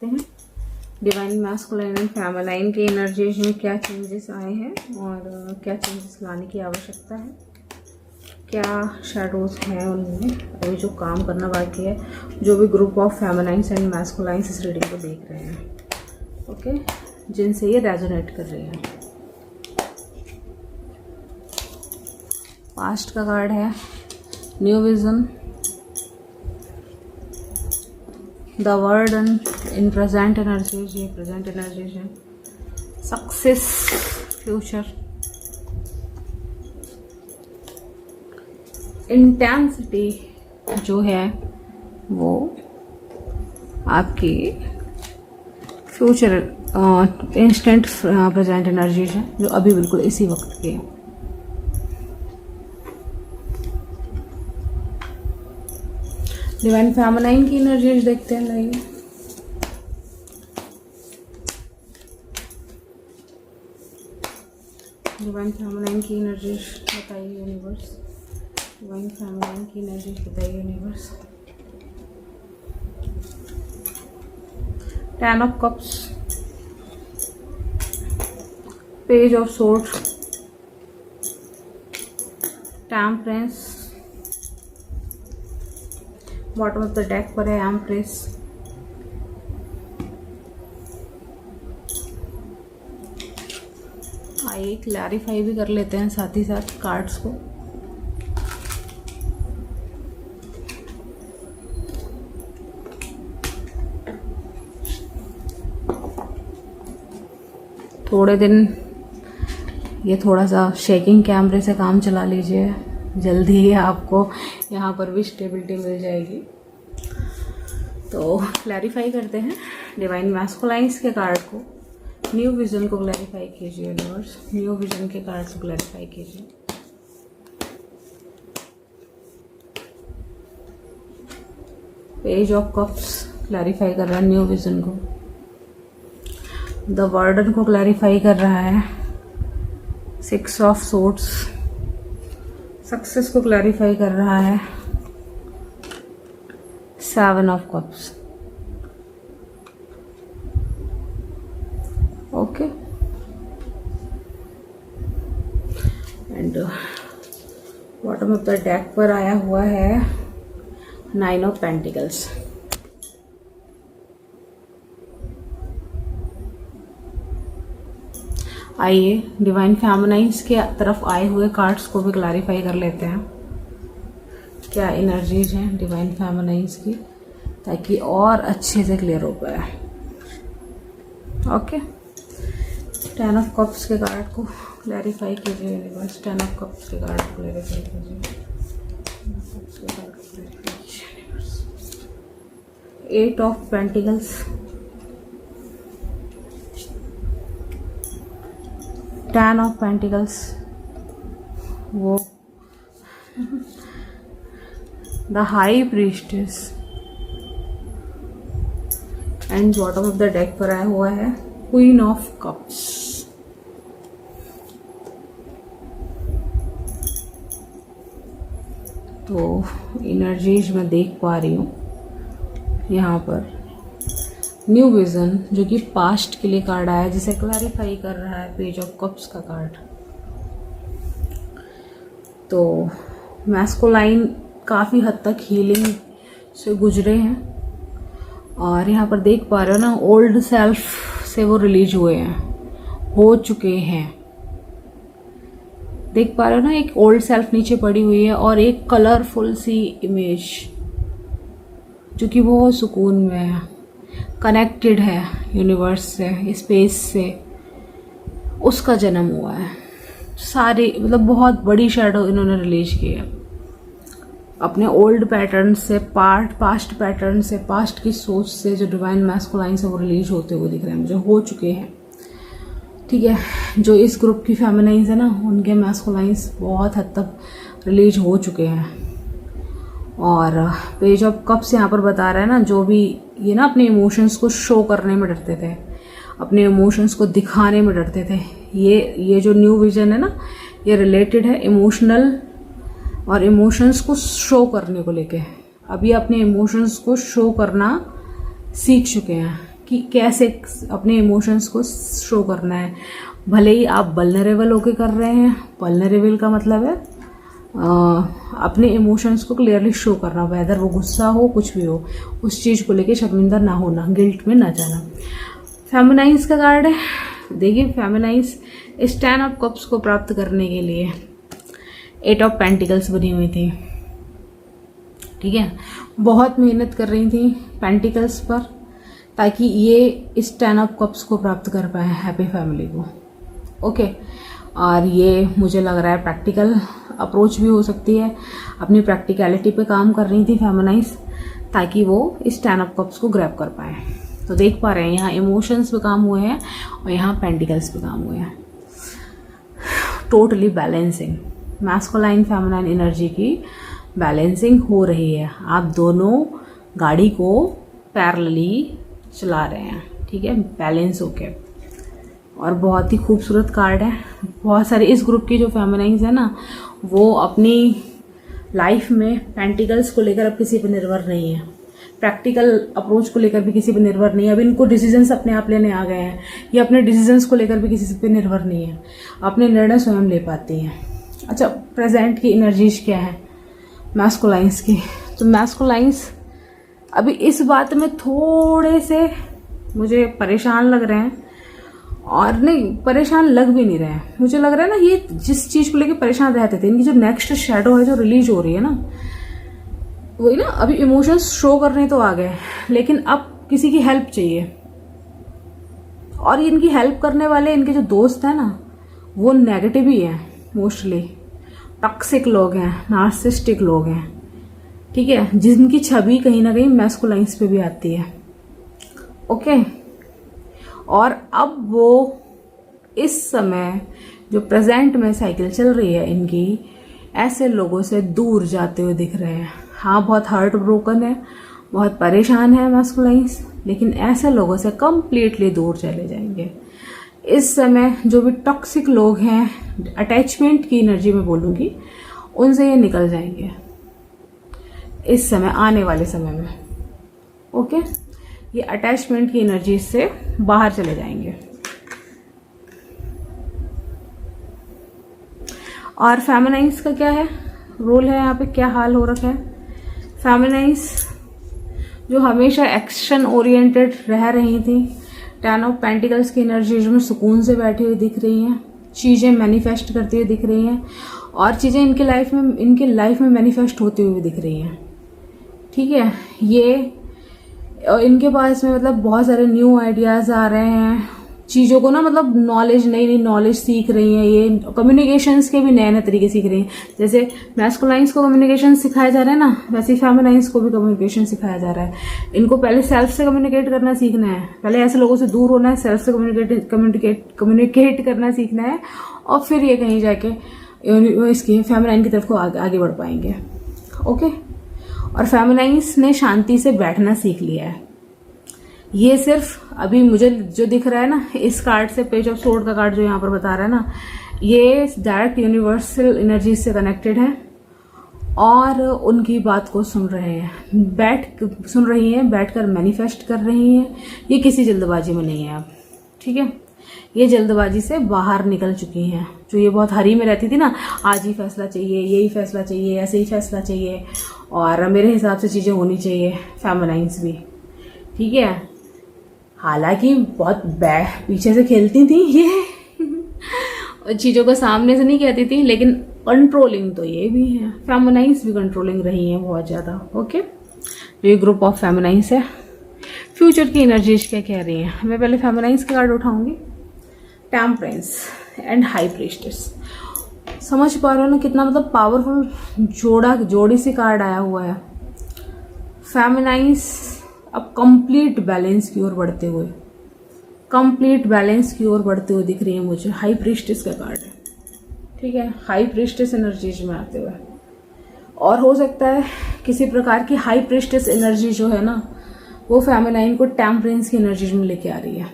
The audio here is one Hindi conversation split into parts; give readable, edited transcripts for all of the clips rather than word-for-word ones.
हैं डिवाइन मैस्कुलाइन एंड फेमिनाइन की एनर्जीज में क्या चेंजेस आए हैं और क्या चेंजेस लाने की आवश्यकता है, क्या शैडोज हैं उनमें, अभी जो काम करना बाकी है, जो भी ग्रुप ऑफ फेमिनाइंस एंड मैस्कुलाइंस इस रीडिंग को देख रहे हैं, ओके, जिनसे ये रेजोनेट कर रहे हैं। पास्ट का कार्ड है new vision, the word in present energies, ये प्रेजेंट एनर्जीज है, सक्सेस, फ्यूचर, इंटेंसिटी जो है वो आपकी फ्यूचर इंस्टेंट प्रेजेंट एनर्जीज है जो अभी बिल्कुल इसी वक्त के हैं। डिवाइन फेमिनाइन की एनर्जीज देखते हैं, लाइए डिवाइन फेमिनाइन की एनर्जीज बताइए यूनिवर्स, डिवाइन फेमिनाइन की एनर्जीज बताइए universe. 10 of cups, page of swords, temperance, bottom of the deck पर है एम्प्रेस, आइए क्लैरिफाई भी कर लेते हैं साथ ही साथ कार्ड्स को। थोड़े दिन ये थोड़ा सा शेकिंग कैमरे से काम चला लीजिए, जल्दी ही आपको यहाँ पर भी स्टेबिलिटी मिल जाएगी। तो क्लैरिफाई करते हैं डिवाइन मैस्कुलाइंस के कार्ड को, न्यू विजन को क्लैरिफाई कीजिए यूनिवर्स, न्यू विजन के कार्ड को क्लैरिफाई कीजिए। पेज ऑफ कप्स क्लैरिफाई कर रहा है न्यू विजन को, द वर्डन को क्लैरिफाई कर रहा है, 6 ऑफ सोर्ड्स सक्सेस को क्लैरिफाई कर रहा है, 7 of cups, okay, and bottom of the deck पर आया हुआ है 9 ऑफ पेंटिकल्स। आइए डिवाइन फेमिनाइंस के तरफ आए हुए कार्ड्स को भी क्लैरिफाई कर लेते हैं, क्या एनर्जीज हैं डिवाइन फेमिनाइंस की, ताकि और अच्छे से क्लियर हो पाए। ओके, 10 ऑफ कप्स के कार्ड को क्लैरिफाई कीजिए यूनिवर्स, 10 ऑफ कप्स के कार्ड को क्लैरिफाई कीजिए, 8 ऑफ पेंटिकल्स, 10 ऑफ पेंटिकल्स, वो the high priestess, and bottom of the deck पर आया हुआ है क्वीन ऑफ कप्स। तो एनर्जीज मैं देख पा रही हूँ यहाँ पर न्यू विजन जो कि पास्ट के लिए कार्ड आया, जिसे क्लैरिफाई कर रहा है पेज ऑफ कप्स का कार्ड। तो मैस्कुलाइन काफ़ी हद तक हीलिंग से गुजरे हैं और यहाँ पर देख पा रहे हो ना, ओल्ड सेल्फ से वो रिलीज हुए हैं, हो चुके हैं। देख पा रहे हो ना, एक ओल्ड सेल्फ नीचे पड़ी हुई है और एक कलरफुल सी इमेज जो कि बहुत सुकून में है, कनेक्टेड है यूनिवर्स से, स्पेस से, उसका जन्म हुआ है। सारी मतलब बहुत बड़ी शैडो इन्होंने रिलीज की है अपने ओल्ड पैटर्न से, पास्ट पैटर्न से, पास्ट की सोच से, जो डिवाइन मैस्कुलाइन से वो रिलीज होते हुए दिख रहे हैं मुझे, हो चुके हैं। ठीक है, जो इस ग्रुप की फेमिनाइंस है ना, उनके मैस्कुलाइंस बहुत हद तक रिलीज हो चुके हैं। और पेज ऑफ कप्स यहाँ पर बता रहा है ना, जो भी ये ना अपने इमोशंस को शो करने में डरते थे, अपने इमोशंस को दिखाने में डरते थे, ये जो न्यू विजन है ना, ये रिलेटेड है इमोशनल और इमोशंस को शो करने को लेके। अभी अपने इमोशंस को शो करना सीख चुके हैं कि कैसे अपने इमोशंस को शो करना है। भले ही आप वल्नरेबल होके कर रहे हैं, वल्नरेबल का मतलब है अपने इमोशंस को क्लियरली शो करना, वेदर वो गुस्सा हो कुछ भी हो, उस चीज़ को लेके शर्मिंदा ना होना, गिल्ट में ना जाना। फेमिनाइंस का कार्ड है, देखिए फेमिनाइंस इस 10 ऑफ कप्स को प्राप्त करने के लिए 8 ऑफ पेंटिकल्स बनी हुई थी, ठीक है। बहुत मेहनत कर रही थी पेंटिकल्स पर ताकि ये इस 10 ऑफ कप्स को प्राप्त कर पाए हैप्पी फैमिली को, ओके। और ये मुझे लग रहा है प्रैक्टिकल अप्रोच भी हो सकती है, अपनी प्रैक्टिकलिटी पे काम कर रही थी फेमिनाइंस ताकि वो इस 10 ऑफ कप्स को ग्रैब कर पाए। तो देख पा रहे हैं यहाँ इमोशंस पे काम हुए हैं और यहाँ पेंटिकल्स पे काम हुए हैं। Totally balancing, masculine feminine energy की बैलेंसिंग हो रही है। आप दोनों गाड़ी को पैरेलली चला रहे हैं, ठीक है, बैलेंस होके। और बहुत ही खूबसूरत कार्ड है। बहुत सारे इस ग्रुप की जो फेमिनाइंस है ना, वो अपनी लाइफ में पेंटिकल्स को लेकर अब किसी पर निर्भर नहीं है, प्रैक्टिकल अप्रोच को लेकर भी किसी पर निर्भर नहीं है। अब इनको डिसीजंस अपने आप लेने आ गए हैं, ये अपने डिसीजंस को लेकर भी किसी पे निर्भर नहीं है, अपने निर्णय स्वयं ले पाती हैं। अच्छा, प्रेजेंट की एनर्जीज क्या है मैस्कुलाइंस की? तो मैस्कुलाइंस अभी इस बात में थोड़े से मुझे परेशान लग रहे हैं, और नहीं परेशान लग भी नहीं रहे हैं, मुझे लग रहा है ना ये जिस चीज को लेकर परेशान रहते थे, इनकी जो नेक्स्ट शेडो है जो रिलीज हो रही है ना, वही ना, अभी इमोशंस शो करने तो आ गए, लेकिन अब किसी की हेल्प चाहिए। और इनकी हेल्प करने वाले इनके जो दोस्त हैं ना, वो नेगेटिव ही हैं, मोस्टली टॉक्सिक लोग हैं, नार्सिस्टिक लोग हैं, ठीक है, जिनकी छवि कहीं ना कहीं मैस्कुलाइंस पे भी आती है, ओके। और अब वो इस समय जो प्रेजेंट में साइकिल चल रही है इनकी, ऐसे लोगों से दूर जाते हुए दिख रहे हैं। हाँ, बहुत हार्ट ब्रोकन है, बहुत परेशान है मैस्कुलाइंस, लेकिन ऐसे लोगों से कंप्लीटली दूर चले जाएंगे। इस समय जो भी टॉक्सिक लोग हैं, अटैचमेंट की एनर्जी में बोलूंगी, उनसे ये निकल जाएंगे इस समय, आने वाले समय में, ओके। ये अटैचमेंट की एनर्जी से बाहर चले जाएंगे। और फेमिनाइंस का क्या है रोल है यहाँ पे, क्या हाल हो रखा है? फेमिनाइंस जो हमेशा एक्शन ओरिएंटेड रह रही थी, 10 ऑफ पेंटिकल्स की एनर्जीज में सुकून से बैठी हुई दिख रही हैं, चीजें मैनिफेस्ट करती हुई दिख रही हैं, और चीजें इनके लाइफ में मैनिफेस्ट होती हुई दिख रही हैं, ठीक है। ये इनके पास में मतलब बहुत सारे न्यू आइडियाज आ रहे हैं, चीज़ों को ना, मतलब नई नॉलेज सीख रही हैं, ये कम्युनिकेशंस के भी नए तरीके सीख रही हैं। जैसे मैस्कुलाइंस को कम्युनिकेशन सिखाया जा रहा है ना, वैसे ही फेमिनाइंस को भी कम्युनिकेशन सिखाया जा रहा है। इनको पहले सेल्फ से कम्युनिकेट करना सीखना है, पहले ऐसे लोगों से दूर होना है, सेल्फ से कम्युनिकेट करना सीखना है, और फिर ये कहीं जाके इसकी फेमिनाइन की तरफ को आगे बढ़ पाएंगे, ओके। और फेमिनाइंस ने शांति से बैठना सीख लिया है। ये सिर्फ अभी मुझे जो दिख रहा है ना, इस कार्ड से, पेज ऑफ सोर्ड का कार्ड जो यहाँ पर बता रहा है ना, ये डायरेक्ट यूनिवर्सल एनर्जी से कनेक्टेड है, और उनकी बात को सुन रही हैं, बैठकर मैनिफेस्ट कर रही हैं। ये किसी जल्दबाजी में नहीं है अब, ठीक है। ये जल्दबाजी से बाहर निकल चुकी हैं। जो ये बहुत हरी में रहती थी ना, आज ही फैसला चाहिए, यही फैसला चाहिए, ऐसे ही फैसला चाहिए, और मेरे हिसाब से चीजें होनी चाहिए, फेमिनाइंस भी, ठीक है। हालांकि बहुत पीछे से खेलती थी ये चीजों को सामने से नहीं कहती थी, लेकिन कंट्रोलिंग तो ये भी है, फेमिनाइंस भी कंट्रोलिंग रही है बहुत ज्यादा, ओके। तो ये ग्रुप ऑफ फेमिनाइंस है। फ्यूचर की एनर्जीज क्या कह रही है? मैं पहले फेमिनाइंस के कार्ड उठाऊंगी, टेम्परेंस एंड हाई प्रीस्टेस। समझ पा रहे हो ना कितना मतलब पावरफुल जोड़ी सी कार्ड आया हुआ है। फेमिनाइंस अब कंप्लीट बैलेंस की ओर बढ़ते हुए दिख रही है मुझे। हाई प्रीस्टेस का कार्ड है, ठीक है, हाई प्रीस्टेस एनर्जीज में आते हुए। और हो सकता है किसी प्रकार की हाई प्रीस्टेस एनर्जी जो है ना, वो फेमिनाइन को टेम्परेंस की एनर्जीज में लेके आ रही है।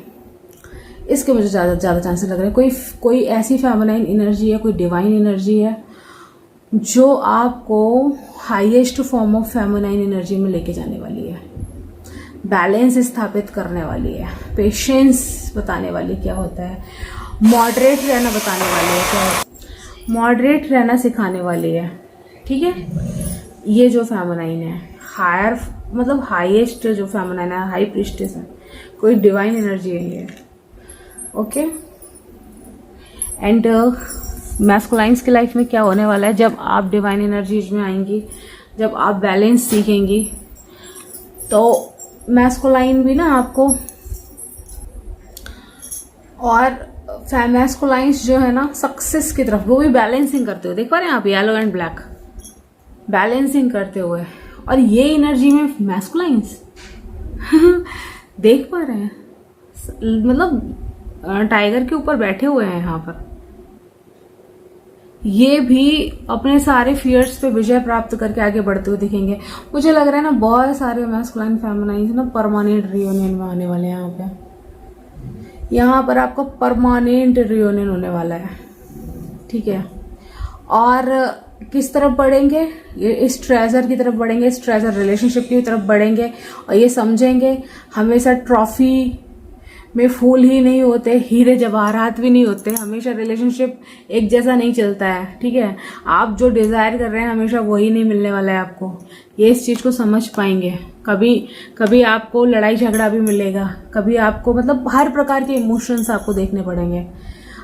इसके मुझे ज्यादा चांसेस लग रहे हैं कोई ऐसी फेमिनाइन एनर्जी है, कोई डिवाइन एनर्जी है जो आपको highest form of feminine energy में लेके जाने वाली है। बैलेंस स्थापित करने वाली है, पेशेंस बताने वाली क्या होता है, मॉडरेट रहना बताने वाली है क्या है, मॉडरेट रहना सिखाने वाली है। ठीक है, ये जो फेमिनाइन है, हायर मतलब हाईएस्ट जो फेमिनाइन है, हाई प्रीस्टेस है, कोई डिवाइन एनर्जी है ये। ओके, एंड मैस्कुलाइंस की लाइफ में क्या होने वाला है, जब आप डिवाइन एनर्जीज में आएंगी, जब आप बैलेंस सीखेंगी, तो मैस्कुलाइन भी ना आपको, और मैस्कुलाइंस जो है ना सक्सेस की तरफ, वो भी बैलेंसिंग करते हुए, देख पा रहे हैं आप, येलो एंड ब्लैक बैलेंसिंग करते हुए, और ये एनर्जी में मैस्कुलाइंस देख पा रहे हैं, मतलब टाइगर के ऊपर बैठे हुए हैं यहाँ पर। ये भी अपने सारे फियर्स पे विजय प्राप्त करके आगे बढ़ते हुए दिखेंगे। मुझे लग रहा है ना बहुत सारे मैस्कुलाइन फेमिनाइन ना परमानेंट रियूनियन में आने वाले हैं। यहाँ पर आपको परमानेंट रियूनियन होने वाला है। ठीक है, और किस तरफ बढ़ेंगे, ये इस ट्रेजर की तरफ बढ़ेंगे, इस ट्रेजर रिलेशनशिप की तरफ बढ़ेंगे, और ये समझेंगे हमेशा ट्रॉफी में फूल ही नहीं होते, हीरे जवाहरात भी नहीं होते, हमेशा रिलेशनशिप एक जैसा नहीं चलता है। ठीक है, आप जो डिजायर कर रहे हैं हमेशा वही नहीं मिलने वाला है आपको, ये इस चीज को समझ पाएंगे। कभी कभी आपको लड़ाई झगड़ा भी मिलेगा, कभी आपको मतलब हर प्रकार के इमोशंस आपको देखने पड़ेंगे।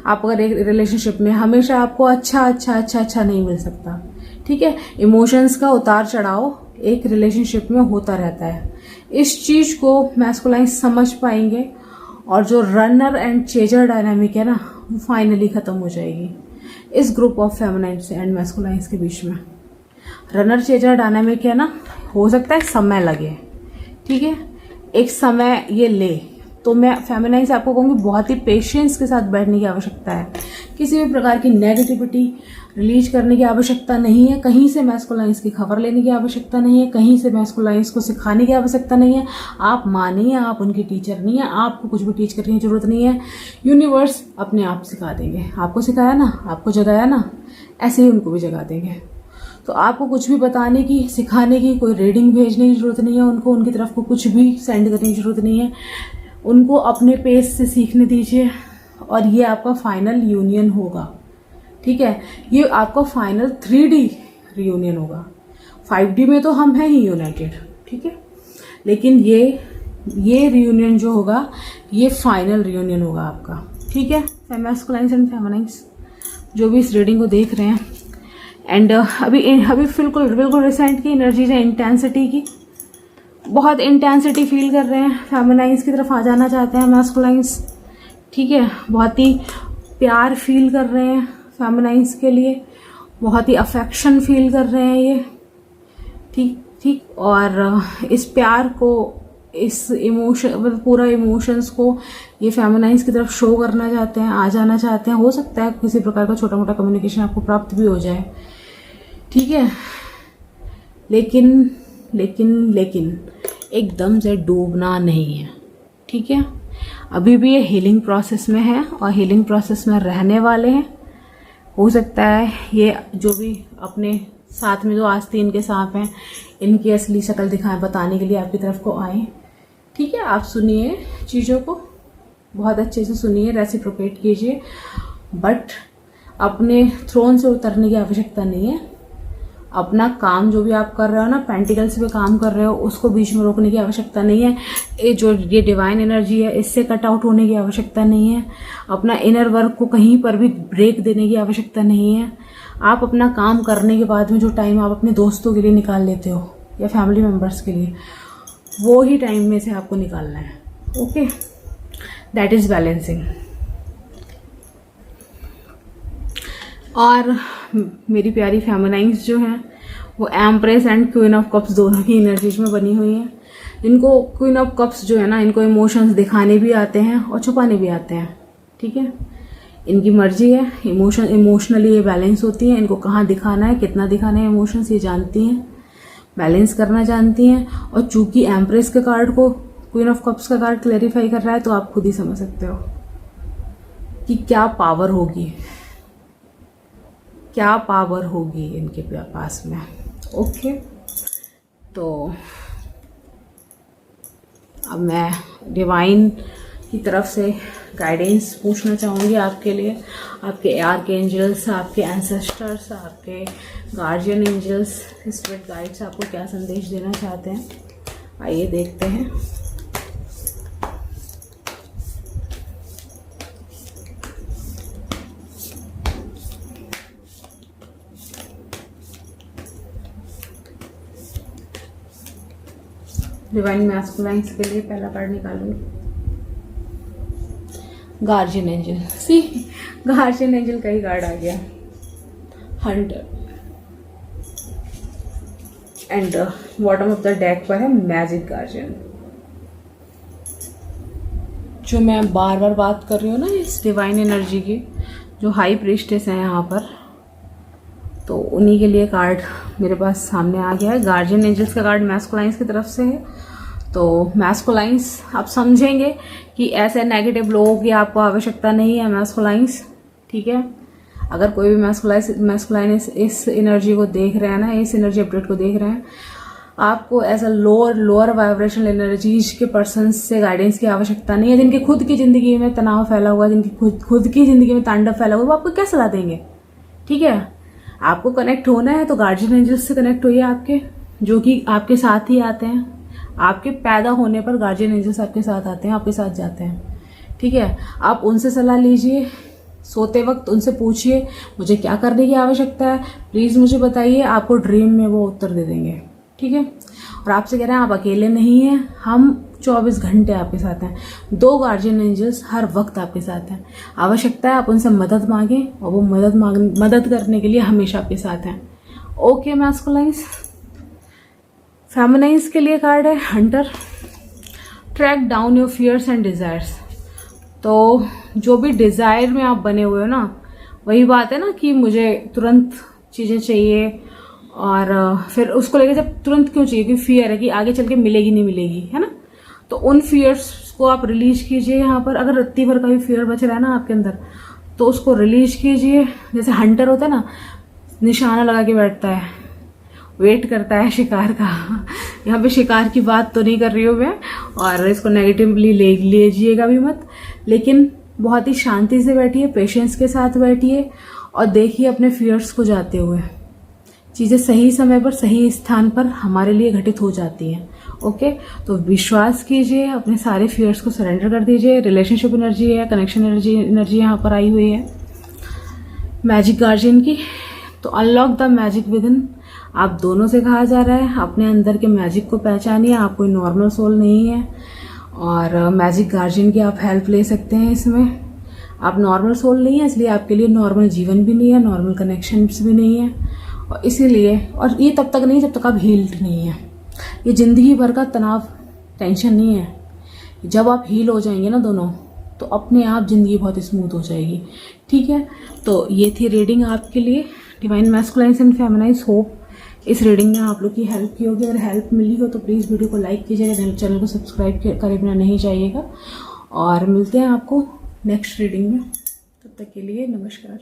आप अगर एक रिलेशनशिप में, हमेशा आपको अच्छा नहीं मिल सकता। ठीक है, इमोशंस का उतार चढ़ाव एक रिलेशनशिप में होता रहता है। इस चीज को मैस्कुलाइन समझ पाएंगे, और जो रनर एंड चेजर डायनामिक है ना, वो फाइनली खत्म हो जाएगी इस ग्रुप ऑफ फेमिनाइन्स एंड मैस्कुलाइन्स के बीच में। रनर चेजर डायनामिक है ना, हो सकता है समय लगे। ठीक है, एक समय ये ले, तो मैं फेमिनाइन से आपको कहूंगी बहुत ही पेशेंस के साथ बैठने की आवश्यकता है। किसी भी प्रकार की नेगेटिविटी रिलीज करने की आवश्यकता नहीं है, कहीं से मैस्कुलाइन्स की खबर लेने की आवश्यकता नहीं है, कहीं से मैस्कुलाइन्स को सिखाने की आवश्यकता नहीं है। आप मानिए, आप उनकी टीचर नहीं है, आपको कुछ भी टीच करने की जरूरत नहीं है। यूनिवर्स अपने आप सिखा देंगे। आपको सिखाया ना, आपको जगाया ना, ऐसे ही उनको भी जगा देंगे। तो आपको कुछ भी बताने की, सिखाने की, कोई रीडिंग भेजने की जरूरत नहीं है उनको, उनकी तरफ को कुछ भी सेंड करने की जरूरत नहीं है। उनको अपने पेस से सीखने दीजिए, और ये आपका फाइनल यूनियन होगा। ठीक है, ये आपका फाइनल 3D रियूनियन होगा। 5D में तो हम हैं ही यूनाइटेड। ठीक है, लेकिन ये रियूनियन जो होगा, ये फाइनल रियूनियन होगा आपका। ठीक है, मैस्कुलाइन्स एंड फेमिनाइन्स जो भी इस रीडिंग को देख रहे हैं, एंड अभी बिल्कुल रिसेंट की एनर्जीज है, इंटेंसिटी की, बहुत इंटेंसिटी फील कर रहे हैं, फेमिनाइन्स की तरफ आ जाना चाहते हैं मैस्कुलाइन्स। ठीक है, बहुत ही प्यार फील कर रहे हैं फेमिनाइन्स के लिए, बहुत ही अफेक्शन फील कर रहे हैं ये। ठीक, और इस प्यार को, इस इमोशन मतलब पूरा इमोशंस को ये फेमिनाइन्स की तरफ शो करना चाहते हैं, आ जाना चाहते हैं। हो सकता है किसी प्रकार का छोटा मोटा कम्युनिकेशन आपको प्राप्त भी हो जाए। ठीक है, लेकिन एकदम से डूबना नहीं है। ठीक है, अभी भी ये हीलिंग प्रोसेस में है, और हीलिंग प्रोसेस में रहने वाले हैं। हो सकता है ये जो भी अपने साथ में जो आस्तीन के सांप हैं, इनकी असली शक्ल दिखाएं, बताने के लिए आपकी तरफ को आए। ठीक है, आप सुनिए चीज़ों को, बहुत अच्छे से सुनिए, रेसिप्रोकेट कीजिए, बट अपने थ्रोन से उतरने की आवश्यकता नहीं है। अपना काम जो भी आप कर रहे हो ना, पेंटिकल्स पे काम कर रहे हो, उसको बीच में रोकने की आवश्यकता नहीं है। ये डिवाइन एनर्जी है, इससे कट आउट होने की आवश्यकता नहीं है। अपना इनर वर्क को कहीं पर भी ब्रेक देने की आवश्यकता नहीं है। आप अपना काम करने के बाद में जो टाइम आप अपने दोस्तों के लिए निकाल लेते हो या फैमिली मेम्बर्स के लिए, वो ही टाइम में से आपको निकालना है। Okay, that is balancing. और मेरी प्यारी फेमिनाइन्स जो हैं, वो empress and queen of cups दोनों ही एनर्जीज में बनी हुई हैं। इनको क्वीन ऑफ कप्स जो है ना, इनको इमोशंस दिखाने भी आते हैं और छुपाने भी आते हैं। ठीक है, इनकी मर्जी है। इमोशनली ये बैलेंस होती हैं, इनको कहाँ दिखाना है, कितना दिखाना है इमोशंस, ये जानती हैं, बैलेंस करना जानती हैं। और चूंकि एम्प्रेस के कार्ड को क्वीन ऑफ कप्स का कार्ड क्लेरिफाई कर रहा है, तो आप खुद ही समझ सकते हो कि क्या पावर होगी, क्या पावर होगी इनके पास में। ओके, तो अब मैं डिवाइन की तरफ से गाइडेंस पूछना चाहूँगी आपके लिए, आपके आर्क एंजल्स, आपके एंसेस्टर्स, आपके गार्जियन एंजल्स, स्पिरिट गाइड्स आपको क्या संदेश देना चाहते हैं। आइए देखते हैं। डिवाइन मैस्कुलाइन्स के लिए पहला कार्ड निकालूंगी, गार्जियन एंजल। सी गार्जियन एंजल का ही कार्ड आ गया, Hunter. And bottom of the deck पर है मैजिक गार्जियन। जो मैं बार बार बात कर रही हूँ ना इस डिवाइन एनर्जी की, जो हाई प्रीस्टेस है यहाँ पर, तो उन्हीं के लिए कार्ड मेरे पास सामने आ गया है। गार्जियन एंजल्स का कार्ड मैस्कुलाइन्स की तरफ से है। तो मैस्कुलाइन्स आप समझेंगे कि ऐसे नेगेटिव लोगों की आपको आवश्यकता नहीं है मैस्कुलाइन्स, ठीक है। अगर कोई भी मैस्कुलाइन इस एनर्जी को देख रहे हैं ना, इस एनर्जी अपडेट को देख रहे हैं, आपको ऐसा लोअर वाइब्रेशनल एनर्जीज के पर्सन्स से गाइडेंस की आवश्यकता नहीं है। जिनकी खुद की जिंदगी में तनाव फैला हुआ है, जिनकी खुद की जिंदगी में तांडव फैला हुआ है, वो आपको क्या सलाह देंगे, ठीक है। आपको कनेक्ट होना है तो गार्जियन एंजल्स से कनेक्ट होइए आपके, जो कि आपके साथ ही आते हैं। आपके पैदा होने पर गार्जियन एंजल्स आपके साथ आते हैं, आपके साथ जाते हैं, ठीक है। आप उनसे सलाह लीजिए, सोते वक्त उनसे पूछिए मुझे क्या करने की आवश्यकता है, प्लीज मुझे बताइए। आपको ड्रीम में वो उत्तर दे देंगे, ठीक है। और आपसे कह रहे हैं आप अकेले नहीं हैं, हम 24 घंटे आपके साथ हैं। 2 गार्जियन एंजल्स हर वक्त आपके साथ हैं। आवश्यकता है आप उनसे मदद मांगें और वो मदद करने के लिए हमेशा आपके साथ हैं। ओके मैस्कुलाइन्स। फेमिनाइन्स के लिए कार्ड है hunter. Track down your fears and desires. तो जो भी डिजायर में आप बने हुए हो ना, वही बात है ना कि मुझे तुरंत चीजें चाहिए, और फिर उसको लेकर जब तुरंत क्यों चाहिए, क्योंकि फियर है कि आगे चल के मिलेगी नहीं मिलेगी, है ना। तो उन फियर्स को आप रिलीज कीजिए यहाँ पर। अगर रत्ती भर का भी फियर बच रहा है ना आपके अंदर, तो उसको रिलीज कीजिए। जैसे हंटर होता है ना, निशाना लगा के बैठता है, वेट करता है शिकार का। यहाँ पे शिकार की बात तो नहीं कर रही हूँ मैं, और इसको नेगेटिवली ले लीजिएगा भी मत, लेकिन बहुत ही शांति से बैठिए, पेशेंस के साथ बैठिए और देखिए अपने फियर्स को जाते हुए। चीजें सही समय पर सही स्थान पर हमारे लिए घटित हो जाती हैं। ओके, तो विश्वास कीजिए, अपने सारे फियर्स को सरेंडर कर दीजिए। रिलेशनशिप एनर्जी है, कनेक्शन एनर्जी यहाँ पर आई हुई है मैजिक गार्जियन की। तो unlock the magic with in, आप दोनों से कहा जा रहा है अपने अंदर के मैजिक को पहचानिए। आप कोई नॉर्मल सोल नहीं है, और मैजिक गार्जियन की आप हेल्प ले सकते हैं इसमें। आप नॉर्मल सोल नहीं है, इसलिए आपके लिए नॉर्मल जीवन भी नहीं है, नॉर्मल कनेक्शंस भी नहीं है, और इसीलिए, और ये तब तक नहीं जब तक आप हील्ड नहीं है। ये जिंदगी भर का तनाव, टेंशन नहीं है। जब आप हील हो जाएंगे ना दोनों, तो अपने आप जिंदगी बहुत स्मूथ हो जाएगी, ठीक है। तो ये थी रीडिंग आपके लिए, डिवाइन मैस्कुलाइन्स एंड फेमिनाइन्स। होप इस रीडिंग में आप लोग की हेल्प की होगी। अगर हेल्प मिली हो तो प्लीज़ वीडियो को लाइक कीजिएगा, चैनल को सब्सक्राइब करे बिना नहीं जाइएगा। और मिलते हैं आपको नेक्स्ट रीडिंग में, तब तक के लिए नमस्कार।